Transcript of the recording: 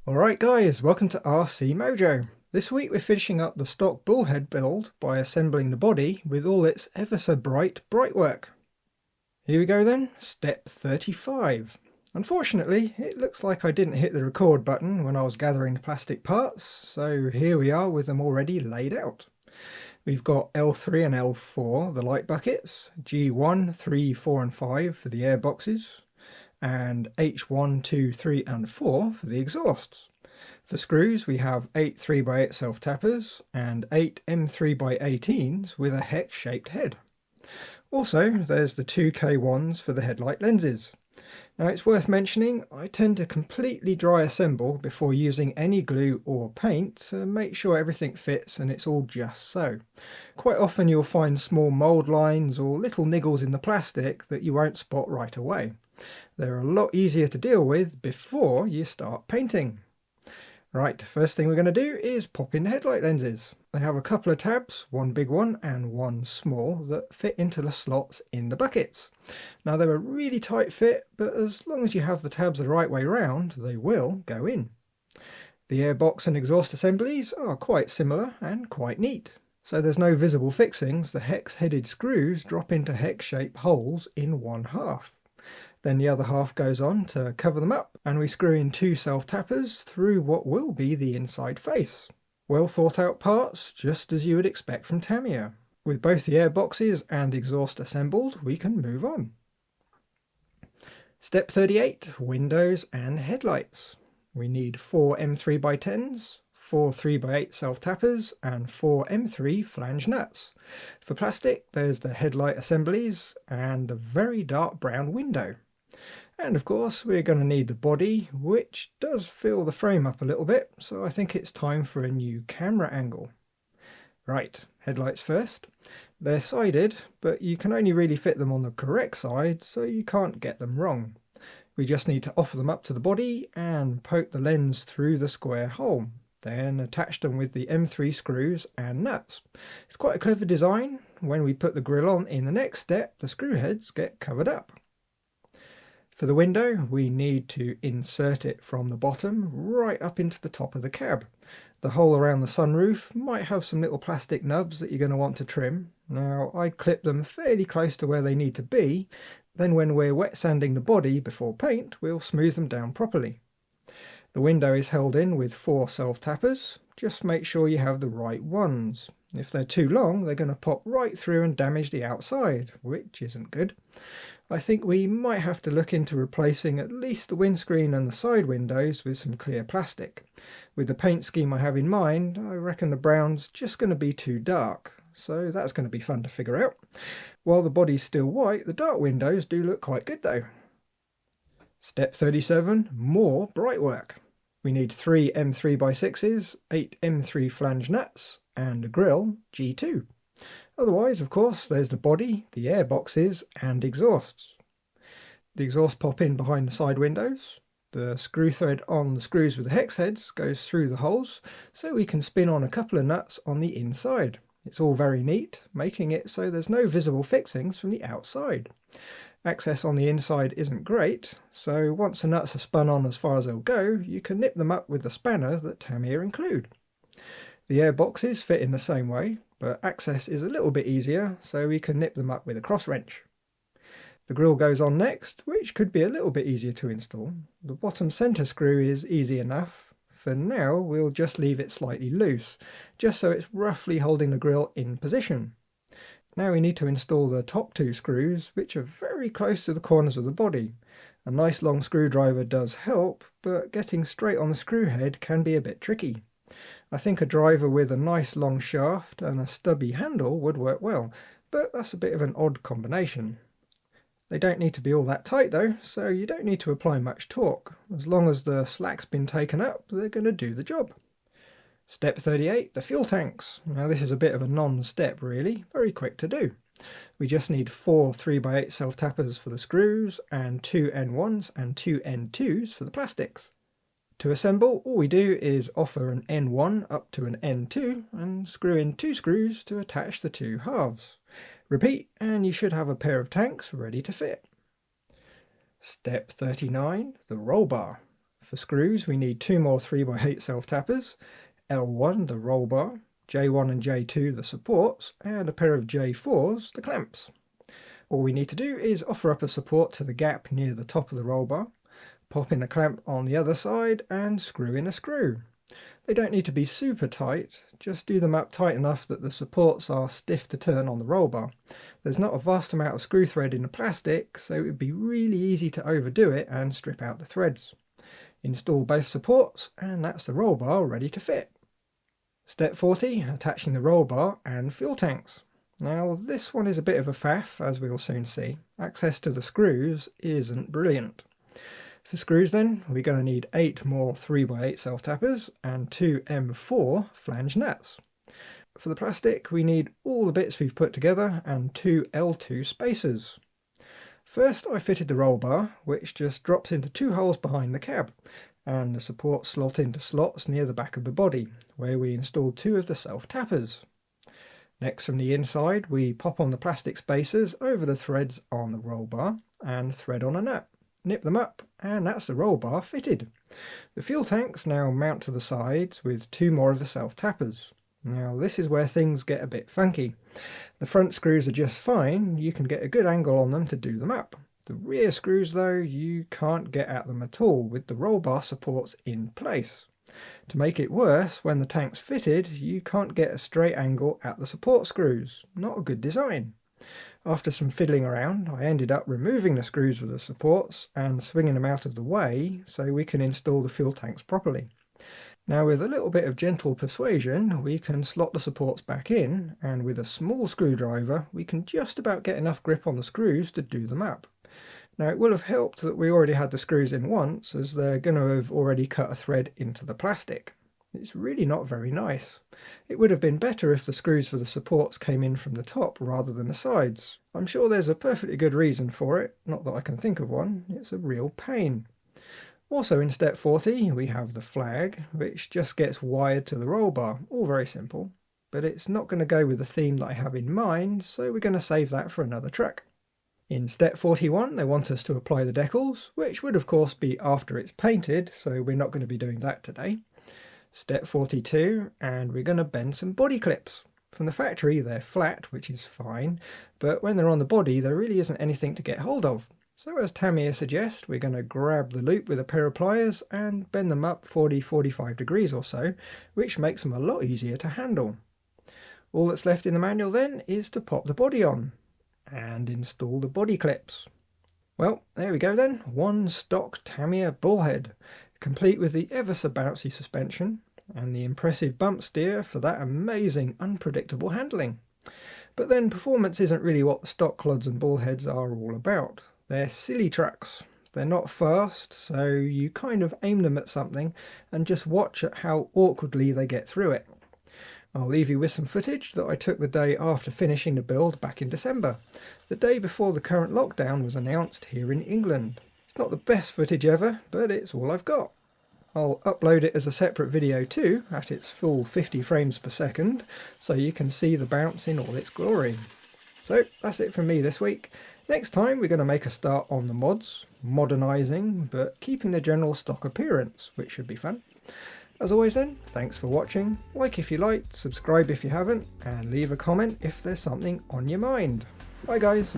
Alright guys, welcome to RC Mojo. This week we're finishing up the stock Bullhead build by assembling the body with all its ever so bright work. Here we go then, step 35. Unfortunately, it looks like I didn't hit the record button when I was gathering the plastic parts, so here we are with them already laid out. We've got L3 and L4, the light buckets, G1, 3, 4 and 5 for the air boxes, and H1, 2, 3 and 4 for the exhausts. For screws we have 8 3x8 self-tappers and 8 M3x18s with a hex-shaped head. Also there's the 2K1s for the headlight lenses. Now it's worth mentioning I tend to completely dry assemble before using any glue or paint to make sure everything fits and it's all just so. Quite often you'll find small mould lines or little niggles in the plastic that you won't spot right away. They're a lot easier to deal with before you start painting. Right, first thing we're going to do is pop in the headlight lenses. They have a couple of tabs, one big one and one small, that fit into the slots in the buckets. Now they're a really tight fit, but as long as you have the tabs the right way round, they will go in. The airbox and exhaust assemblies are quite similar and quite neat. So there's no visible fixings, the hex-headed screws drop into hex-shaped holes in one half. Then the other half goes on to cover them up, and we screw in 2 self-tappers through what will be the inside face. Well thought out parts, just as you would expect from Tamiya. With both the air boxes and exhaust assembled, we can move on. Step 38, windows and headlights. We need 4 M3x10s, 4 3x8 self-tappers and 4 M3 flange nuts. For plastic there's the headlight assemblies and a very dark brown window. And of course we're going to need the body, which does fill the frame up a little bit, so I think it's time for a new camera angle. Right, headlights first. They're sided, but you can only really fit them on the correct side, so you can't get them wrong. We just need to offer them up to the body and poke the lens through the square hole, then attach them with the M3 screws and nuts. It's quite a clever design. When we put the grille on in the next step, the screw heads get covered up. For the window, we need to insert it from the bottom right up into the top of the cab. The hole around the sunroof might have some little plastic nubs that you're going to want to trim. Now, I'd clip them fairly close to where they need to be. Then when we're wet sanding the body before paint, we'll smooth them down properly. The window is held in with 4 self-tappers. Just make sure you have the right ones. If they're too long, they're going to pop right through and damage the outside, which isn't good. I think we might have to look into replacing at least the windscreen and the side windows with some clear plastic. With the paint scheme I have in mind, I reckon the brown's just going to be too dark, so that's going to be fun to figure out. While the body's still white, the dark windows do look quite good though. Step 37, more bright work. We need 3 M3x6s, 8 M3 flange nuts, and a Grille G2. Otherwise, of course, there's the body, the air boxes, and exhausts. The exhausts pop in behind the side windows. The screw thread on the screws with the hex heads goes through the holes, so we can spin on a couple of nuts on the inside. It's all very neat, making it so there's no visible fixings from the outside. Access on the inside isn't great, so once the nuts are spun on as far as they'll go, you can nip them up with the spanner that Tamiya include. The air boxes fit in the same way, but access is a little bit easier, so we can nip them up with a cross wrench. The grille goes on next, which could be a little bit easier to install. The bottom centre screw is easy enough. For now, we'll just leave it slightly loose, just so it's roughly holding the grille in position. Now we need to install the top 2 screws, which are very close to the corners of the body. A nice long screwdriver does help, but getting straight on the screw head can be a bit tricky. I think a driver with a nice long shaft and a stubby handle would work well, but that's a bit of an odd combination. They don't need to be all that tight though, so you don't need to apply much torque. As long as the slack's been taken up, they're going to do the job. Step 38, the fuel tanks. Now this is a bit of a non-step really, very quick to do. We just need 4 3x8 self-tappers for the screws and 2 N1s and 2 N2s for the plastics. To assemble, all we do is offer an N1 up to an N2 and screw in 2 screws to attach the 2 halves. Repeat and you should have a pair of tanks ready to fit. Step 39, the roll bar. For screws we need 2 more 3x8 self-tappers, L1 the roll bar, J1 and J2 the supports, and a pair of J4s the clamps. All we need to do is offer up a support to the gap near the top of the roll bar, pop in a clamp on the other side and screw in a screw. They don't need to be super tight, just do them up tight enough that the supports are stiff to turn on the roll bar. There's not a vast amount of screw thread in the plastic, so it would be really easy to overdo it and strip out the threads. Install both supports and that's the roll bar ready to fit. Step 40, attaching the roll bar and fuel tanks. Now this one is a bit of a faff, as we'll soon see. Access to the screws isn't brilliant. For screws then, we're going to need 8 more 3x8 self-tappers and 2 M4 flange nuts. For the plastic, we need all the bits we've put together and 2 L2 spacers. First I fitted the roll bar, which just drops into 2 holes behind the cab, and the supports slot into slots near the back of the body, where we installed 2 of the self-tappers. Next, from the inside, we pop on the plastic spacers over the threads on the roll bar and thread on a nut. Nip them up, and that's the roll bar fitted. The fuel tanks now mount to the sides with 2 more of the self-tappers. Now this is where things get a bit funky. The front screws are just fine, you can get a good angle on them to do them up. The rear screws though, you can't get at them at all with the roll bar supports in place. To make it worse, when the tank's fitted, you can't get a straight angle at the support screws. Not a good design. After some fiddling around, I ended up removing the screws with the supports and swinging them out of the way so we can install the fuel tanks properly. Now with a little bit of gentle persuasion, we can slot the supports back in, and with a small screwdriver we can just about get enough grip on the screws to do them up. Now it will have helped that we already had the screws in once, as they're going to have already cut a thread into the plastic. It's really not very nice. It would have been better if the screws for the supports came in from the top rather than the sides. I'm sure there's a perfectly good reason for it, not that I can think of one. It's a real pain. Also in step 40 we have the flag, which just gets wired to the roll bar, all very simple. But it's not going to go with the theme that I have in mind, so we're going to save that for another track. In step 41 they want us to apply the decals, which would of course be after it's painted, so we're not going to be doing that today. Step 42, and we're going to bend some body clips. From the factory they're flat, which is fine, but when they're on the body there really isn't anything to get hold of. So as Tamiya suggests, we're going to grab the loop with a pair of pliers and bend them up 40-45 degrees or so, which makes them a lot easier to handle. All that's left in the manual then is to pop the body on and install the body clips. Well, there we go then, one stock Tamiya Bullhead, complete with the ever so bouncy suspension and the impressive bump steer for that amazing unpredictable handling. But then performance isn't really what the stock clods and bullheads are all about. They're silly trucks. They're not fast, so you kind of aim them at something and just watch at how awkwardly they get through it. I'll leave you with some footage that I took the day after finishing the build back in December, the day before the current lockdown was announced here in England. It's not the best footage ever, but it's all I've got. I'll upload it as a separate video too, at its full 50 frames per second, so you can see the bounce in all its glory. So that's it from me this week. Next time we're going to make a start on the mods, modernising, but keeping the general stock appearance, which should be fun. As always then, thanks for watching, like if you liked, subscribe if you haven't, and leave a comment if there's something on your mind. Bye guys!